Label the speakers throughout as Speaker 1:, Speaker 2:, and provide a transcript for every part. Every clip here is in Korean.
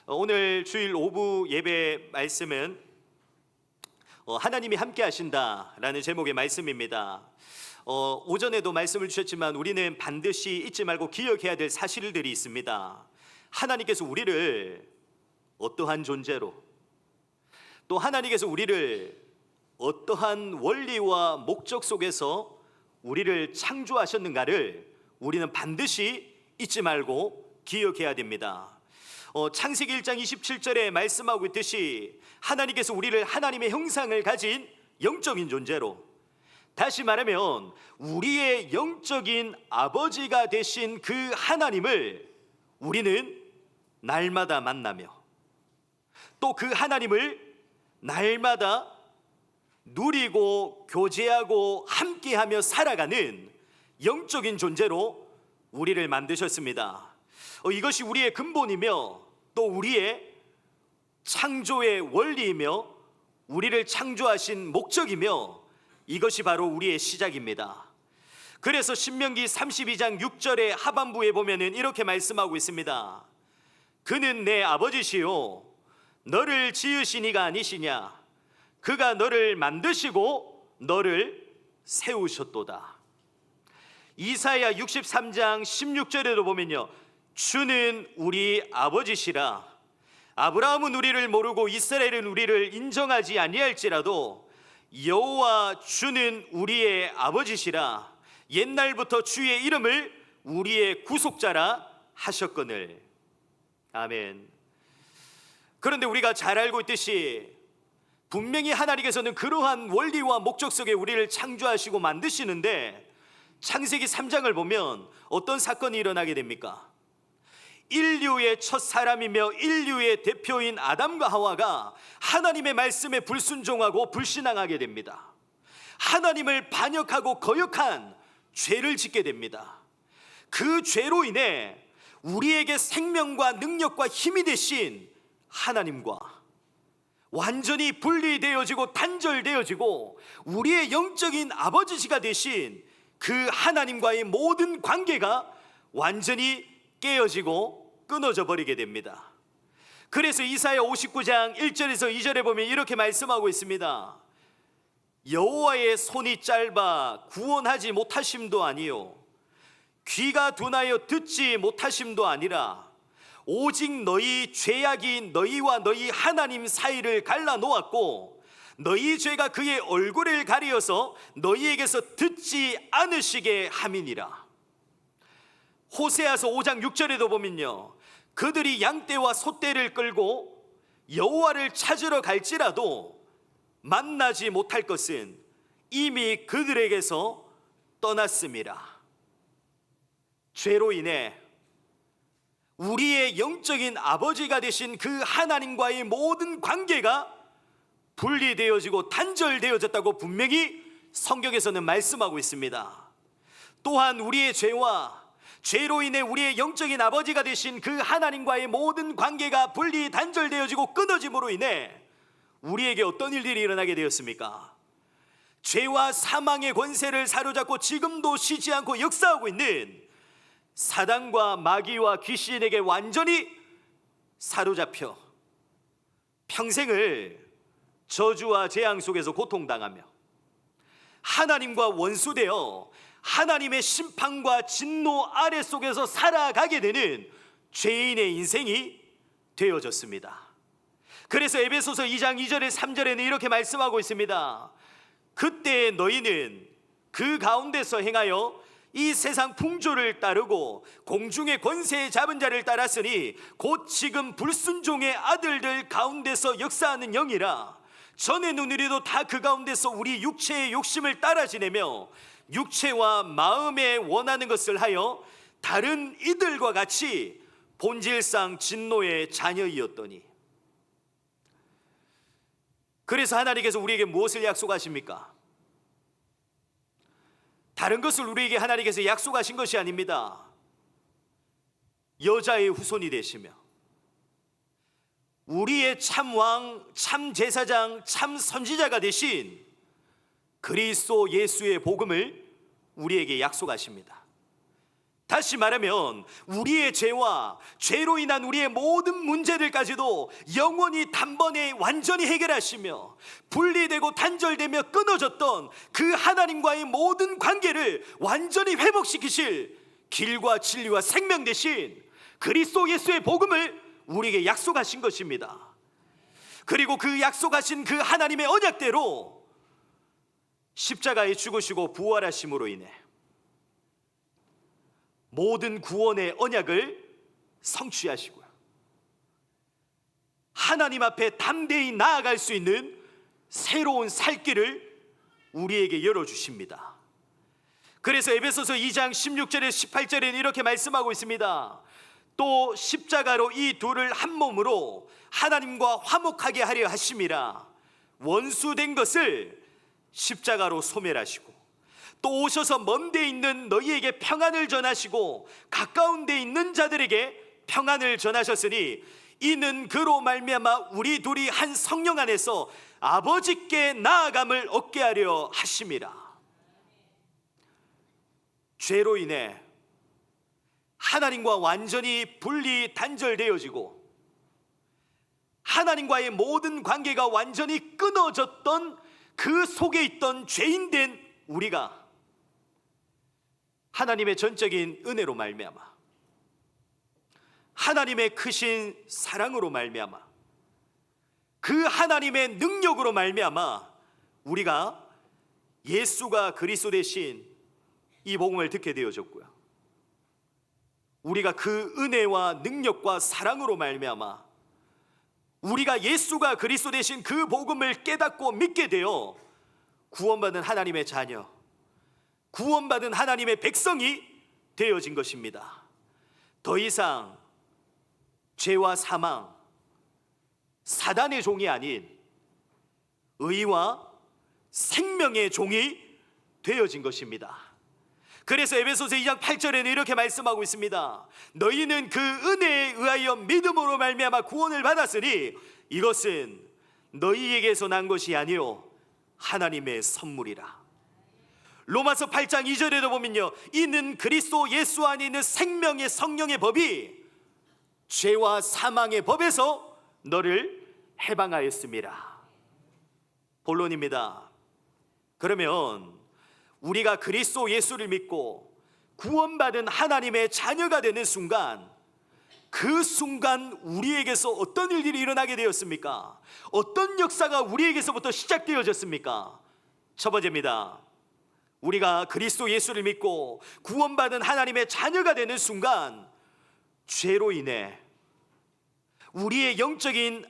Speaker 1: 오늘 주일 오후 예배 말씀은 하나님이 함께 하신다라는 제목의 말씀입니다. 오전에도 말씀을 주셨지만 우리는 반드시 잊지 말고 기억해야 될 사실들이 있습니다. 하나님께서 우리를 어떠한 존재로, 또 하나님께서 우리를 어떠한 원리와 목적 속에서 우리를 창조하셨는가를 우리는 반드시 잊지 말고 기억해야 됩니다. 창세기 1장 27절에 말씀하고 있듯이 하나님께서 우리를 하나님의 형상을 가진 영적인 존재로, 다시 말하면 우리의 영적인 아버지가 되신 그 하나님을 우리는 날마다 만나며 또 그 하나님을 날마다 누리고 교제하고 함께하며 살아가는 영적인 존재로 우리를 만드셨습니다. 이것이 우리의 근본이며 또 우리의 창조의 원리이며 우리를 창조하신 목적이며 이것이 바로 우리의 시작입니다. 그래서 신명기 32장 6절의 하반부에 보면은 이렇게 말씀하고 있습니다. 그는 내 아버지시요 너를 지으신 이가 아니시냐, 그가 너를 만드시고 너를 세우셨도다. 이사야 63장 16절에도 보면요, 주는 우리 아버지시라. 아브라함은 우리를 모르고 이스라엘은 우리를 인정하지 아니할지라도 여호와 주는 우리의 아버지시라. 옛날부터 주의 이름을 우리의 구속자라 하셨거늘. 아멘. 그런데 우리가 잘 알고 있듯이 분명히 하나님께서는 그러한 원리와 목적 속에 우리를 창조하시고 만드시는데, 창세기 3장을 보면 어떤 사건이 일어나게 됩니까? 인류의 첫 사람이며 인류의 대표인 아담과 하와가 하나님의 말씀에 불순종하고 불신앙하게 됩니다. 하나님을 반역하고 거역한 죄를 짓게 됩니다. 그 죄로 인해 우리에게 생명과 능력과 힘이 되신 하나님과 완전히 분리되어지고 단절되어지고 우리의 영적인 아버지가 되신 그 하나님과의 모든 관계가 완전히 깨어지고 끊어져 버리게 됩니다. 그래서 이사야 59장 1절에서 2절에 보면 이렇게 말씀하고 있습니다. 여호와의 손이 짧아 구원하지 못하심도 아니요 귀가 둔하여 듣지 못하심도 아니라 오직 너희 죄악이 너희와 너희 하나님 사이를 갈라놓았고 너희 죄가 그의 얼굴을 가리어서 너희에게서 듣지 않으시게 함이니라. 호세아서 5장 6절에도 보면요, 그들이 양떼와 소떼를 끌고 여호와를 찾으러 갈지라도 만나지 못할 것은 이미 그들에게서 떠났음이라. 죄로 인해 우리의 영적인 아버지가 되신 그 하나님과의 모든 관계가 분리되어지고 단절되어졌다고 분명히 성경에서는 말씀하고 있습니다. 또한 우리의 죄로 인해 우리의 영적인 아버지가 되신 그 하나님과의 모든 관계가 분리 단절되어지고 끊어짐으로 인해 우리에게 어떤 일들이 일어나게 되었습니까? 죄와 사망의 권세를 사로잡고 지금도 쉬지 않고 역사하고 있는 사단과 마귀와 귀신에게 완전히 사로잡혀 평생을 저주와 재앙 속에서 고통당하며 하나님과 원수되어 하나님의 심판과 진노 아래 속에서 살아가게 되는 죄인의 인생이 되어졌습니다. 그래서 에베소서 2장 2절에 3절에는 이렇게 말씀하고 있습니다. 그때 너희는 그 가운데서 행하여 이 세상 풍조를 따르고 공중의 권세에 잡은 자를 따랐으니 곧 지금 불순종의 아들들 가운데서 역사하는 영이라. 전에는 우리도 다 그 가운데서 우리 육체의 욕심을 따라 지내며 육체와 마음에 원하는 것을 하여 다른 이들과 같이 본질상 진노의 자녀이었더니. 그래서 하나님께서 우리에게 무엇을 약속하십니까? 다른 것을 우리에게 하나님께서 약속하신 것이 아닙니다. 여자의 후손이 되시며 우리의 참왕, 참제사장, 참선지자가 되신 그리스도 예수의 복음을 우리에게 약속하십니다. 다시 말하면 우리의 죄와 죄로 인한 우리의 모든 문제들까지도 영원히 단번에 완전히 해결하시며 분리되고 단절되며 끊어졌던 그 하나님과의 모든 관계를 완전히 회복시키실 길과 진리와 생명 되신 그리스도 예수의 복음을 우리에게 약속하신 것입니다. 그리고 그 약속하신 그 하나님의 언약대로 십자가에 죽으시고 부활하심으로 인해 모든 구원의 언약을 성취하시고요, 하나님 앞에 담대히 나아갈 수 있는 새로운 살 길을 우리에게 열어주십니다. 그래서 에베소서 2장 16절에 18절에는 이렇게 말씀하고 있습니다. 또 십자가로 이 둘을 한 몸으로 하나님과 화목하게 하려 하심이라. 원수된 것을 십자가로 소멸하시고 또 오셔서 먼 데 있는 너희에게 평안을 전하시고 가까운 데 있는 자들에게 평안을 전하셨으니 이는 그로 말미암아 우리 둘이 한 성령 안에서 아버지께 나아감을 얻게 하려 하심이라. 죄로 인해 하나님과 완전히 분리 단절되어지고 하나님과의 모든 관계가 완전히 끊어졌던 그 속에 있던 죄인된 우리가 하나님의 전적인 은혜로 말미암아, 하나님의 크신 사랑으로 말미암아, 그 하나님의 능력으로 말미암아 우리가 예수가 그리스도 되신 이 복음을 듣게 되어졌고요, 우리가 그 은혜와 능력과 사랑으로 말미암아 우리가 예수가 그리스도 되신 그 복음을 깨닫고 믿게 되어 구원받은 하나님의 자녀, 구원받은 하나님의 백성이 되어진 것입니다. 더 이상 죄와 사망, 사단의 종이 아닌 의와 생명의 종이 되어진 것입니다. 그래서 에베소서 2장 8절에는 이렇게 말씀하고 있습니다. 너희는 그 은혜에 의하여 믿음으로 말미암아 구원을 받았으니 이것은 너희에게서 난 것이 아니요 하나님의 선물이라. 로마서 8장 2절에도 보면요, 이는 그리스도 예수 안에 있는 생명의 성령의 법이 죄와 사망의 법에서 너를 해방하였습니다. 본론입니다. 그러면 우리가 그리스도 예수를 믿고 구원받은 하나님의 자녀가 되는 순간, 그 순간 우리에게서 어떤 일들이 일어나게 되었습니까? 어떤 역사가 우리에게서부터 시작되어졌습니까? 첫 번째입니다. 우리가 그리스도 예수를 믿고 구원받은 하나님의 자녀가 되는 순간 죄로 인해 우리의 영적인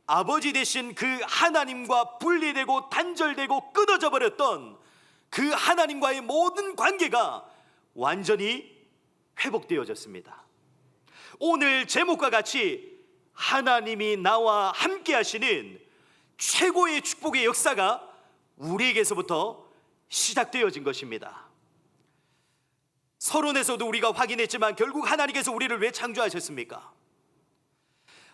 Speaker 1: 아버지 되신 그 하나님과 분리되고 단절되고 끊어져 버렸던 그 하나님과의 모든 관계가 완전히 회복되어졌습니다. 오늘 제목과 같이 하나님이 나와 함께 하시는 최고의 축복의 역사가 우리에게서부터 시작되어진 것입니다. 서론에서도 우리가 확인했지만 결국 하나님께서 우리를 왜 창조하셨습니까?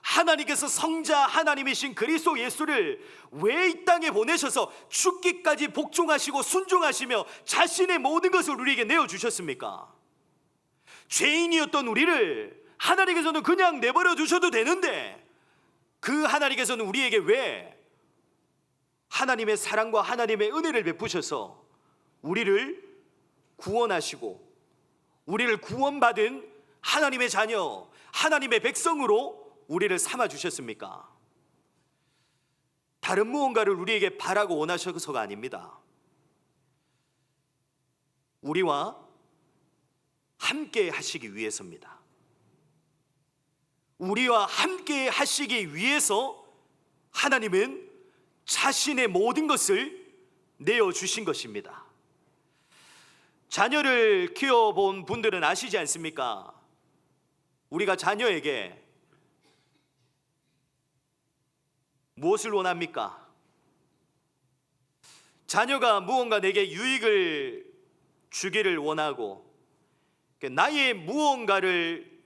Speaker 1: 하나님께서 성자 하나님이신 그리스도 예수를 왜 이 땅에 보내셔서 죽기까지 복종하시고 순종하시며 자신의 모든 것을 우리에게 내어주셨습니까? 죄인이었던 우리를 하나님께서는 그냥 내버려 두셔도 되는데 그 하나님께서는 우리에게 왜 하나님의 사랑과 하나님의 은혜를 베푸셔서 우리를 구원하시고 우리를 구원받은 하나님의 자녀, 하나님의 백성으로 우리를 삼아 주셨습니까? 다른 무언가를 우리에게 바라고 원하셔서가 아닙니다. 우리와 함께 하시기 위해서입니다. 우리와 함께 하시기 위해서 하나님은 자신의 모든 것을 내어주신 것입니다. 자녀를 키워본 분들은 아시지 않습니까? 우리가 자녀에게 무엇을 원합니까? 자녀가 무언가 내게 유익을 주기를 원하고 나의 무언가를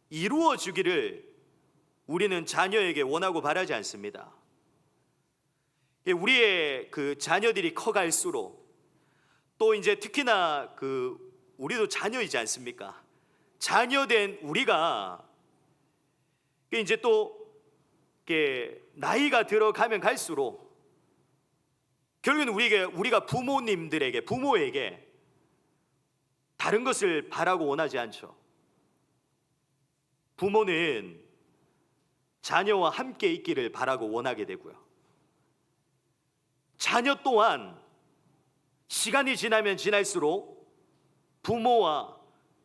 Speaker 1: 이루어 주기를 우리는 자녀에게 원하고 바라지 않습니다. 우리의 그 자녀들이 커갈수록 또 이제 특히나 우리도 자녀이지 않습니까? 자녀된 우리가 이제 또 나이가 들어가면 갈수록 결국은 우리가 부모에게 다른 것을 바라고 원하지 않죠. 부모는 자녀와 함께 있기를 바라고 원하게 되고요. 자녀 또한 시간이 지나면 지날수록 부모와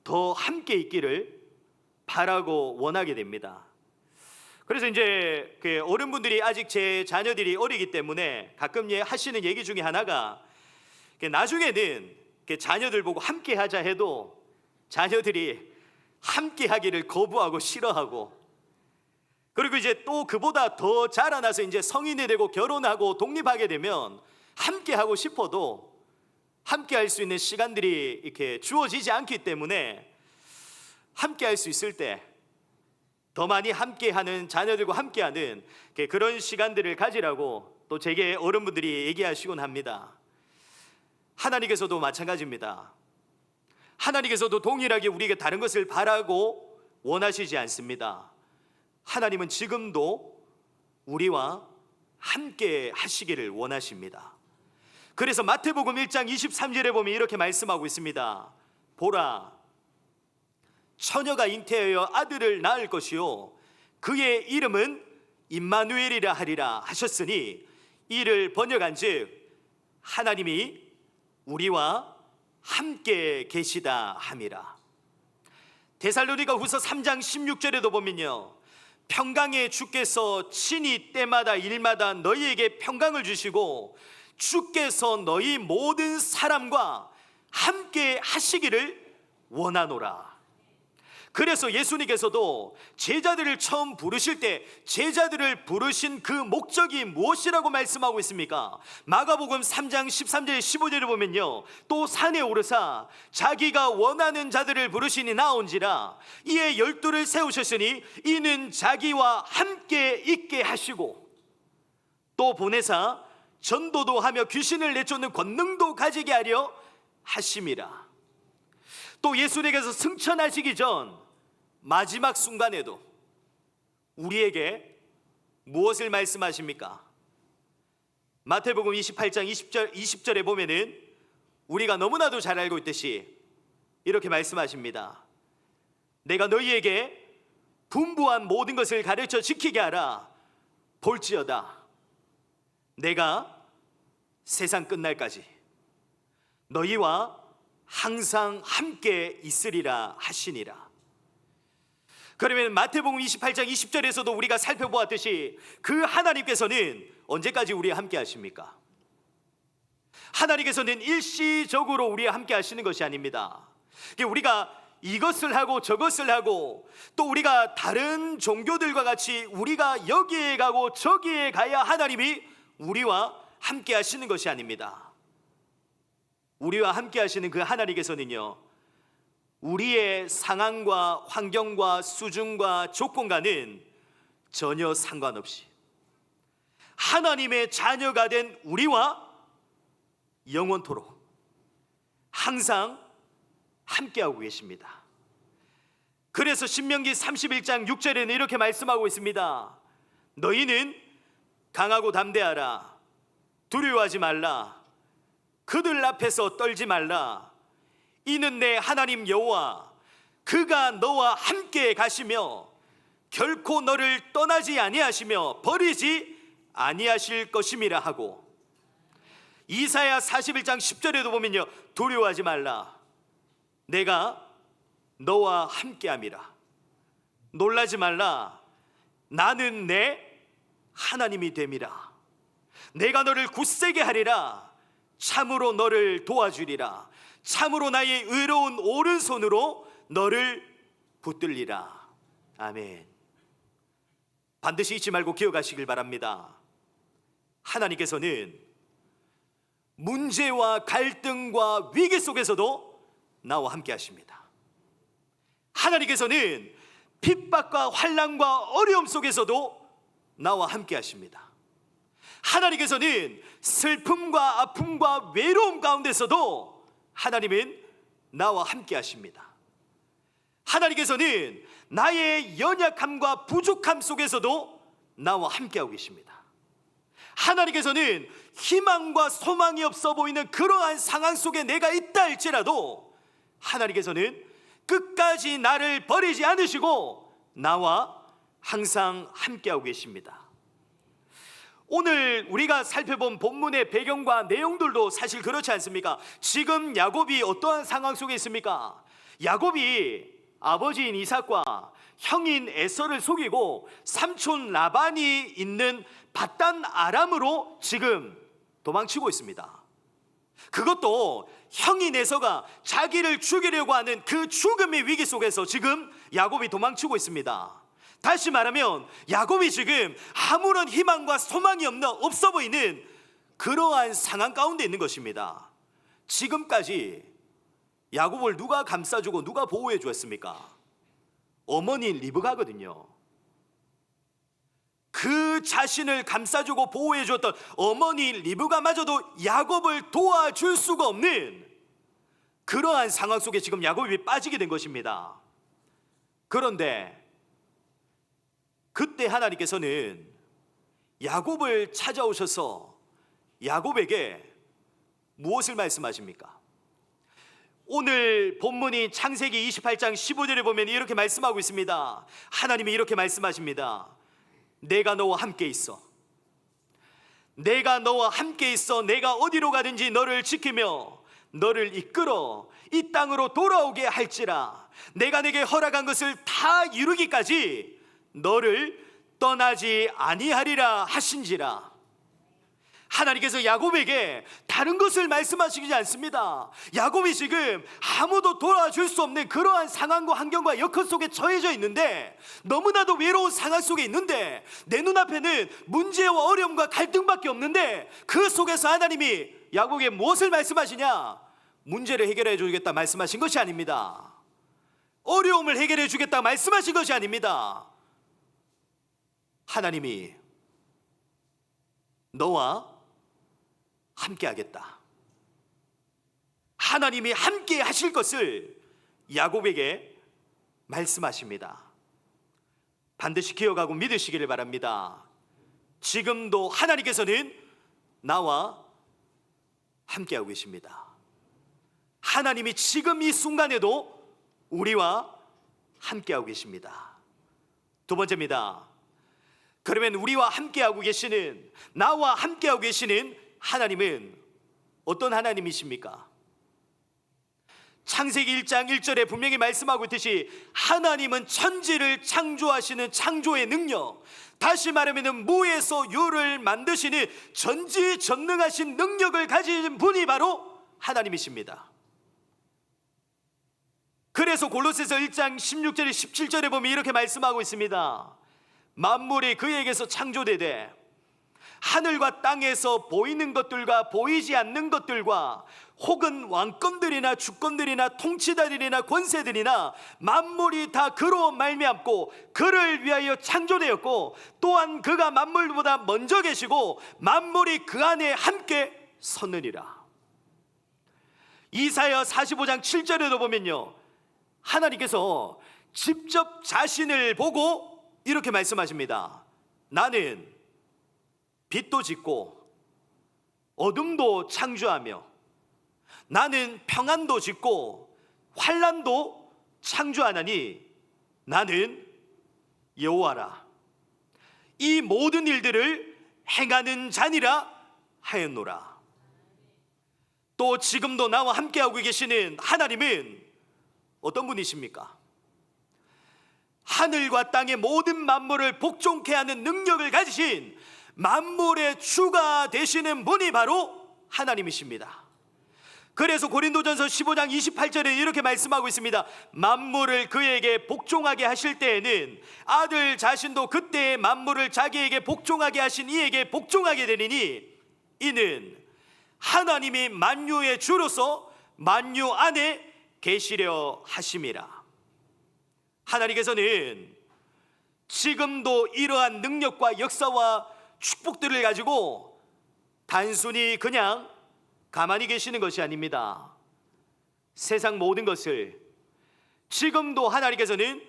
Speaker 1: 더 함께 있기를 바라고 원하게 됩니다. 그래서 이제 어른분들이 아직 제 자녀들이 어리기 때문에 가끔 하시는 얘기 중에 하나가 나중에는 자녀들 보고 함께 하자 해도 자녀들이 함께 하기를 거부하고 싫어하고, 그리고 이제 또 그보다 더 자라나서 이제 성인이 되고 결혼하고 독립하게 되면 함께 하고 싶어도 함께 할 수 있는 시간들이 이렇게 주어지지 않기 때문에 함께 할 수 있을 때 더 많이 함께하는, 자녀들과 함께하는 그런 시간들을 가지라고 또 제게 어른분들이 얘기하시곤 합니다. 하나님께서도 마찬가지입니다. 하나님께서도 동일하게 우리에게 다른 것을 바라고 원하시지 않습니다. 하나님은 지금도 우리와 함께 하시기를 원하십니다. 그래서 마태복음 1장 23절에 보면 이렇게 말씀하고 있습니다. 보라, 처녀가 잉태하여 아들을 낳을 것이요 그의 이름은 임마누엘이라 하리라 하셨으니, 이를 번역한즉 하나님이 우리와 함께 계시다 함이라. 데살로니가 후서 3장 16절에도 보면요, 평강의 주께서 친히 때마다 일마다 너희에게 평강을 주시고 주께서 너희 모든 사람과 함께 하시기를 원하노라. 그래서 예수님께서도 제자들을 처음 부르실 때 제자들을 부르신 그 목적이 무엇이라고 말씀하고 있습니까? 마가복음 3장 13절 15절을 보면요, 또 산에 오르사 자기가 원하는 자들을 부르시니 나온지라. 이에 12를 세우셨으니 이는 자기와 함께 있게 하시고 또 보내사 전도도 하며 귀신을 내쫓는 권능도 가지게 하려 하심이라. 또 예수님께서 승천하시기 전 마지막 순간에도 우리에게 무엇을 말씀하십니까? 마태복음 28장 20절에 보면은 우리가 너무나도 잘 알고 있듯이 이렇게 말씀하십니다. 내가 너희에게 분부한 모든 것을 가르쳐 지키게 하라. 볼지어다 내가 세상 끝날까지 너희와 항상 함께 있으리라 하시니라. 그러면 마태복음 28장 20절에서도 우리가 살펴보았듯이 그 하나님께서는 언제까지 우리와 함께 하십니까? 하나님께서는 일시적으로 우리와 함께 하시는 것이 아닙니다. 우리가 이것을 하고 저것을 하고 또 우리가 다른 종교들과 같이 우리가 여기에 가고 저기에 가야 하나님이 우리와 함께 하시는 것이 아닙니다. 우리와 함께 하시는 그 하나님께서는요, 우리의 상황과 환경과 수준과 조건과는 전혀 상관없이 하나님의 자녀가 된 우리와 영원토록 항상 함께하고 계십니다. 그래서 신명기 31장 6절에는 이렇게 말씀하고 있습니다. 너희는 강하고 담대하라. 두려워하지 말라. 그들 앞에서 떨지 말라. 이는 내 하나님 여호와 그가 너와 함께 가시며 결코 너를 떠나지 아니하시며 버리지 아니하실 것임이라 하고, 이사야 41장 10절에도 보면요, 두려워하지 말라. 내가 너와 함께함이라. 놀라지 말라. 나는 내 하나님이 됨이라. 내가 너를 굳세게 하리라. 참으로 너를 도와주리라. 참으로 나의 의로운 오른손으로 너를 붙들리라. 아멘. 반드시 잊지 말고 기억하시길 바랍니다. 하나님께서는 문제와 갈등과 위기 속에서도 나와 함께 하십니다. 하나님께서는 핍박과 환난과 어려움 속에서도 나와 함께 하십니다. 하나님께서는 슬픔과 아픔과 외로움 가운데서도 하나님은 나와 함께 하십니다. 하나님께서는 나의 연약함과 부족함 속에서도 나와 함께하고 계십니다. 하나님께서는 희망과 소망이 없어 보이는 그러한 상황 속에 내가 있다 할지라도 하나님께서는 끝까지 나를 버리지 않으시고 나와 항상 함께하고 계십니다. 오늘 우리가 살펴본 본문의 배경과 내용들도 사실 그렇지 않습니까? 지금 야곱이 어떠한 상황 속에 있습니까? 야곱이 아버지인 이삭과 형인 에서를 속이고 삼촌 라반이 있는 밧단 아람으로 지금 도망치고 있습니다. 그것도 형인 에서가 자기를 죽이려고 하는 그 죽음의 위기 속에서 지금 야곱이 도망치고 있습니다. 다시 말하면 야곱이 지금 아무런 희망과 소망이 없어 보이는 그러한 상황 가운데 있는 것입니다. 지금까지 야곱을 누가 감싸주고 누가 보호해 주었습니까? 어머니 리브가거든요. 그 자신을 감싸주고 보호해 주었던 어머니 리브가마저도 야곱을 도와줄 수가 없는 그러한 상황 속에 지금 야곱이 빠지게 된 것입니다. 그런데 그때 하나님께서는 야곱을 찾아오셔서 야곱에게 무엇을 말씀하십니까? 오늘 본문이 창세기 28장 15절에 보면 이렇게 말씀하고 있습니다. 하나님이 이렇게 말씀하십니다. 내가 너와 함께 있어. 내가 너와 함께 있어. 내가 어디로 가든지 너를 지키며 너를 이끌어 이 땅으로 돌아오게 할지라. 내가 내게 허락한 것을 다 이루기까지 너를 떠나지 아니하리라 하신지라. 하나님께서 야곱에게 다른 것을 말씀하시지 않습니다. 야곱이 지금 아무도 도와줄 수 없는 그러한 상황과 환경과 여건 속에 처해져 있는데, 너무나도 외로운 상황 속에 있는데, 내 눈앞에는 문제와 어려움과 갈등밖에 없는데, 그 속에서 하나님이 야곱에게 무엇을 말씀하시냐? 문제를 해결해 주겠다 말씀하신 것이 아닙니다. 어려움을 해결해 주겠다 말씀하신 것이 아닙니다. 하나님이 너와 함께 하겠다. 하나님이 함께 하실 것을 야곱에게 말씀하십니다. 반드시 기억하고 믿으시기를 바랍니다. 지금도 하나님께서는 나와 함께하고 계십니다. 하나님이 지금 이 순간에도 우리와 함께하고 계십니다. 두 번째입니다. 그러면 우리와 함께하고 계시는, 나와 함께하고 계시는 하나님은 어떤 하나님이십니까? 창세기 1장 1절에 분명히 말씀하고 있듯이 하나님은 천지를 창조하시는 창조의 능력, 다시 말하면 무에서 유를 만드시는 전지전능하신 능력을 가진 분이 바로 하나님이십니다. 그래서 골로새서 1장 16절에 17절에 보면 이렇게 말씀하고 있습니다. 만물이 그에게서 창조되되 하늘과 땅에서 보이는 것들과 보이지 않는 것들과 혹은 왕권들이나 주권들이나 통치자들이나 권세들이나 만물이 다 그로 말미암고 그를 위하여 창조되었고, 또한 그가 만물보다 먼저 계시고 만물이 그 안에 함께 섰느니라. 이사야 45장 7절에도 보면요, 하나님께서 직접 자신을 보고 이렇게 말씀하십니다. 나는 빛도 짓고 어둠도 창조하며 나는 평안도 짓고 환난도 창조하나니 나는 여호와라. 이 모든 일들을 행하는 자니라 하였노라. 또 지금도 나와 함께하고 계시는 하나님은 어떤 분이십니까? 하늘과 땅의 모든 만물을 복종케 하는 능력을 가지신 만물의 주가 되시는 분이 바로 하나님이십니다. 그래서 고린도전서 15장 28절에 이렇게 말씀하고 있습니다. 만물을 그에게 복종하게 하실 때에는 아들 자신도 그때의 만물을 자기에게 복종하게 하신 이에게 복종하게 되리니 이는 하나님이 만유의 주로서 만유 안에 계시려 하심이라. 하나님께서는 지금도 이러한 능력과 역사와 축복들을 가지고 단순히 그냥 가만히 계시는 것이 아닙니다. 세상 모든 것을 지금도 하나님께서는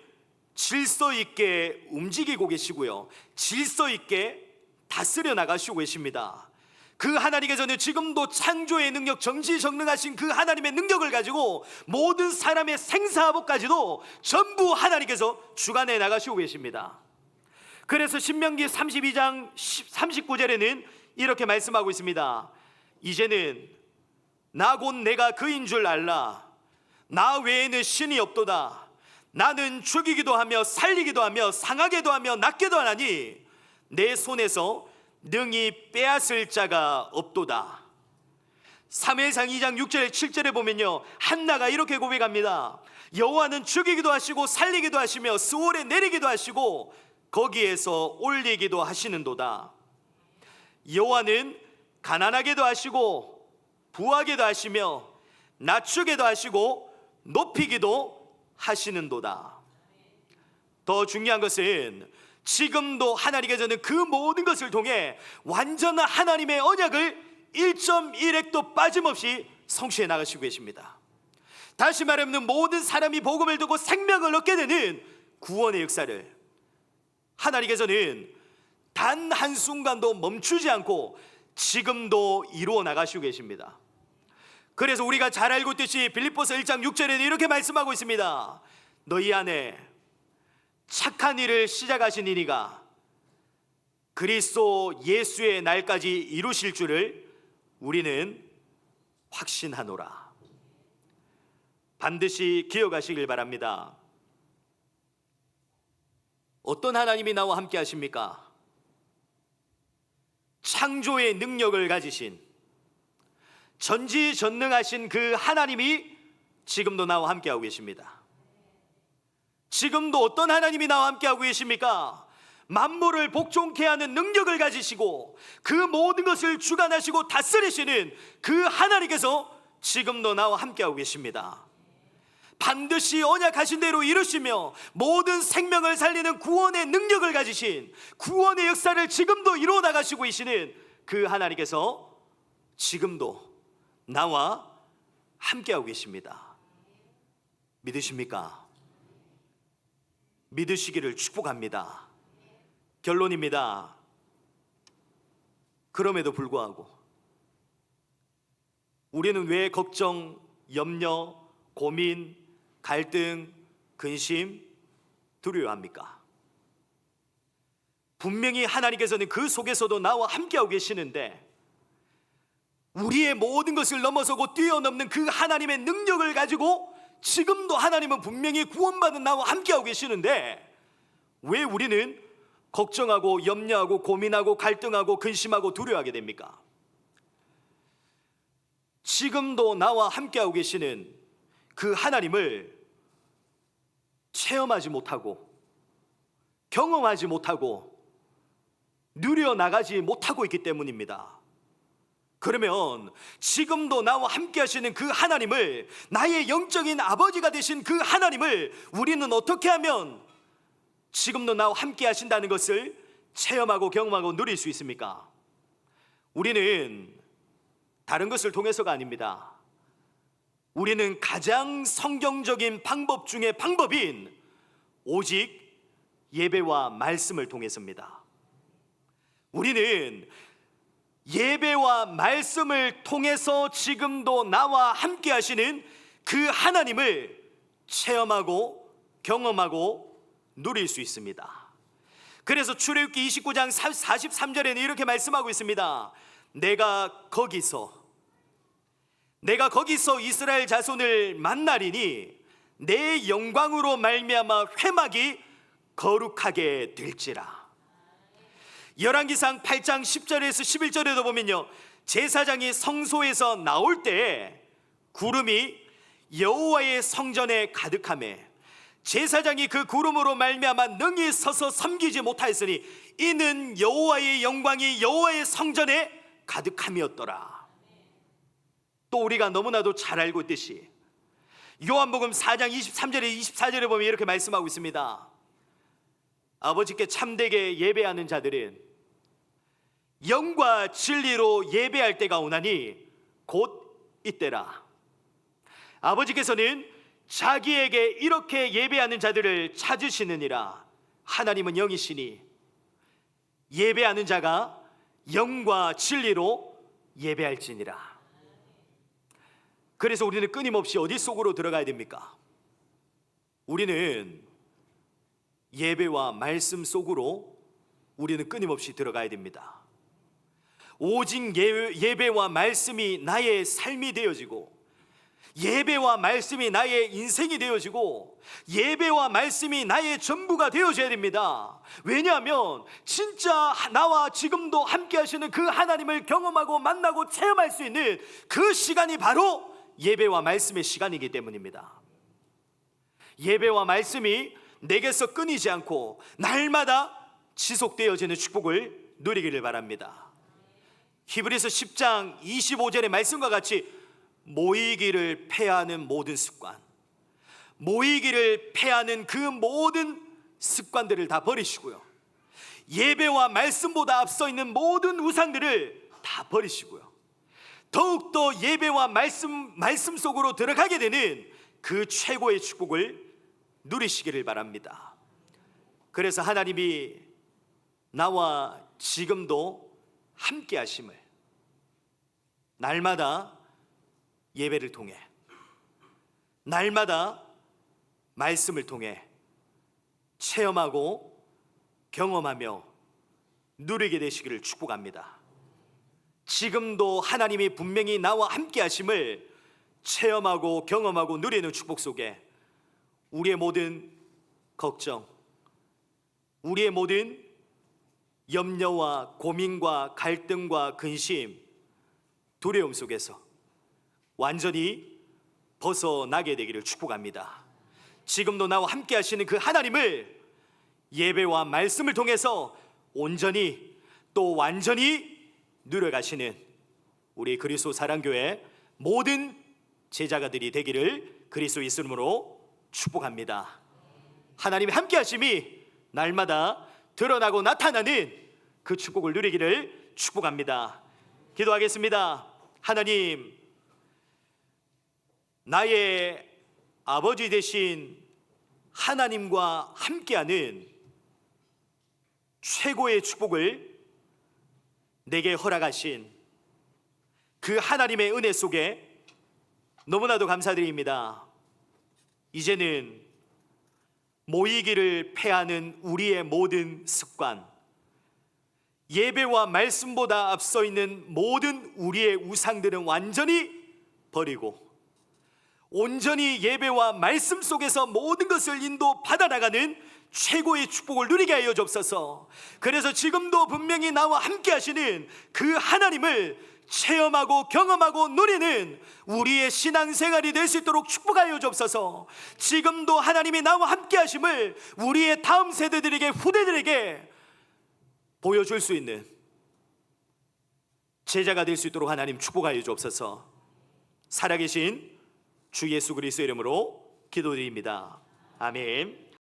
Speaker 1: 질서 있게 움직이고 계시고요, 질서 있게 다스려 나가시고 계십니다. 그 하나님께서는 지금도 창조의 능력, 정지정능하신 그 하나님의 능력을 가지고 모든 사람의 생사화복까지도 전부 하나님께서 주관해 나가시고 계십니다. 그래서 신명기 32장 39절에는 이렇게 말씀하고 있습니다. 이제는 나 곧 내가 그인 줄 알라. 나 외에는 신이 없도다. 나는 죽이기도 하며 살리기도 하며 상하게도 하며 낫게도 하나니 내 손에서 능히 빼앗을 자가 없도다. 사무엘상 2장 6절 7절에 보면요, 한나가 이렇게 고백합니다. 여호와는 죽이기도 하시고 살리기도 하시며 스올에 내리기도 하시고 거기에서 올리기도 하시는도다. 여호와는 가난하게도 하시고 부하게도 하시며 낮추게도 하시고 높이기도 하시는도다. 더 중요한 것은 지금도 하나님께서는 그 모든 것을 통해 완전한 하나님의 언약을 1.1획도 빠짐없이 성취해 나가시고 계십니다. 다시 말하면 모든 사람이 복음을 듣고 생명을 얻게 되는 구원의 역사를 하나님께서는 단 한순간도 멈추지 않고 지금도 이루어 나가시고 계십니다. 그래서 우리가 잘 알고 있듯이 빌립보서 1장 6절에는 이렇게 말씀하고 있습니다. 너희 안에 착한 일을 시작하신 이니가 그리스도 예수의 날까지 이루실 줄을 우리는 확신하노라. 반드시 기억하시길 바랍니다. 어떤 하나님이 나와 함께 하십니까? 창조의 능력을 가지신 전지전능하신 그 하나님이 지금도 나와 함께하고 계십니다. 지금도 어떤 하나님이 나와 함께하고 계십니까? 만물을 복종케 하는 능력을 가지시고 그 모든 것을 주관하시고 다스리시는 그 하나님께서 지금도 나와 함께하고 계십니다. 반드시 언약하신 대로 이루시며 모든 생명을 살리는 구원의 능력을 가지신 구원의 역사를 지금도 이루어 나가시고 계시는 그 하나님께서 지금도 나와 함께하고 계십니다. 믿으십니까? 믿으시기를 축복합니다. 결론입니다. 그럼에도 불구하고 우리는 왜 걱정, 염려, 고민, 갈등, 근심, 두려워합니까? 분명히 하나님께서는 그 속에서도 나와 함께하고 계시는데 우리의 모든 것을 넘어서고 뛰어넘는 그 하나님의 능력을 가지고 지금도 하나님은 분명히 구원받은 나와 함께하고 계시는데 왜 우리는 걱정하고 염려하고 고민하고 갈등하고 근심하고 두려워하게 됩니까? 지금도 나와 함께하고 계시는 그 하나님을 체험하지 못하고 경험하지 못하고 누려나가지 못하고 있기 때문입니다. 그러면 지금도 나와 함께 하시는 그 하나님을, 나의 영적인 아버지가 되신 그 하나님을 우리는 어떻게 하면 지금도 나와 함께 하신다는 것을 체험하고 경험하고 누릴 수 있습니까? 우리는 다른 것을 통해서가 아닙니다. 우리는 가장 성경적인 방법 중에 방법인 오직 예배와 말씀을 통해서입니다. 우리는 예배와 말씀을 통해서 지금도 나와 함께 하시는 그 하나님을 체험하고 경험하고 누릴 수 있습니다. 그래서 출애굽기 29장 43절에는 이렇게 말씀하고 있습니다. 내가 거기서 이스라엘 자손을 만나리니 내 영광으로 말미암아 회막이 거룩하게 될지라. 열왕기상 8장 10절에서 11절에도 보면요, 제사장이 성소에서 나올 때 구름이 여호와의 성전에 가득하매 제사장이 그 구름으로 말미암아 능히 서서 섬기지 못하였으니 이는 여호와의 영광이 여호와의 성전에 가득함이었더라. 또 우리가 너무나도 잘 알고 있듯이 요한복음 4장 23절에 24절에 보면 이렇게 말씀하고 있습니다. 아버지께 참되게 예배하는 자들은 영과 진리로 예배할 때가 오나니 곧 이때라. 아버지께서는 자기에게 이렇게 예배하는 자들을 찾으시느니라. 하나님은 영이시니 예배하는 자가 영과 진리로 예배할지니라. 그래서 우리는 끊임없이 어디 속으로 들어가야 됩니까? 우리는 예배와 말씀 속으로 우리는 끊임없이 들어가야 됩니다. 오직 예배와 말씀이 나의 삶이 되어지고, 예배와 말씀이 나의 인생이 되어지고, 예배와 말씀이 나의 전부가 되어져야 됩니다. 왜냐하면 진짜 나와 지금도 함께 하시는 그 하나님을 경험하고 만나고 체험할 수 있는 그 시간이 바로 예배와 말씀의 시간이기 때문입니다. 예배와 말씀이 내게서 끊이지 않고 날마다 지속되어지는 축복을 누리기를 바랍니다. 히브리서 10장 25절의 말씀과 같이 모이기를 폐하는 모든 습관, 모이기를 폐하는 그 모든 습관들을 다 버리시고요, 예배와 말씀보다 앞서 있는 모든 우상들을 다 버리시고요, 더욱더 예배와 말씀 속으로 들어가게 되는 그 최고의 축복을 누리시기를 바랍니다. 그래서 하나님이 나와 지금도 함께 하심을 날마다 예배를 통해, 날마다 말씀을 통해 체험하고 경험하며 누리게 되시기를 축복합니다. 지금도 하나님이 분명히 나와 함께 하심을 체험하고 경험하고 누리는 축복 속에 우리의 모든 걱정, 우리의 모든 염려와 고민과 갈등과 근심, 두려움 속에서 완전히 벗어나게 되기를 축복합니다. 지금도 나와 함께 하시는 그 하나님을 예배와 말씀을 통해서 온전히 또 완전히 누려가시는 우리 그리스도 사랑교회 모든 제자가들이 되기를 그리스도의 이름으로 축복합니다. 하나님의 함께 하심이 날마다 드러나고 나타나는 그 축복을 누리기를 축복합니다. 기도하겠습니다. 하나님, 나의 아버지 되신 하나님과 함께하는 최고의 축복을 내게 허락하신 그 하나님의 은혜 속에 너무나도 감사드립니다. 이제는 모이기를 폐하는 우리의 모든 습관, 예배와 말씀보다 앞서 있는 모든 우리의 우상들은 완전히 버리고 온전히 예배와 말씀 속에서 모든 것을 인도받아 나가는 최고의 축복을 누리게 하여 주옵소서. 그래서 지금도 분명히 나와 함께 하시는 그 하나님을 체험하고 경험하고 누리는 우리의 신앙생활이 될 수 있도록 축복하여 주옵소서. 지금도 하나님이 나와 함께 하심을 우리의 다음 세대들에게, 후대들에게 보여줄 수 있는 제자가 될 수 있도록 하나님 축복하여 주옵소서. 살아계신 주 예수 그리스도의 이름으로 기도드립니다. 아멘.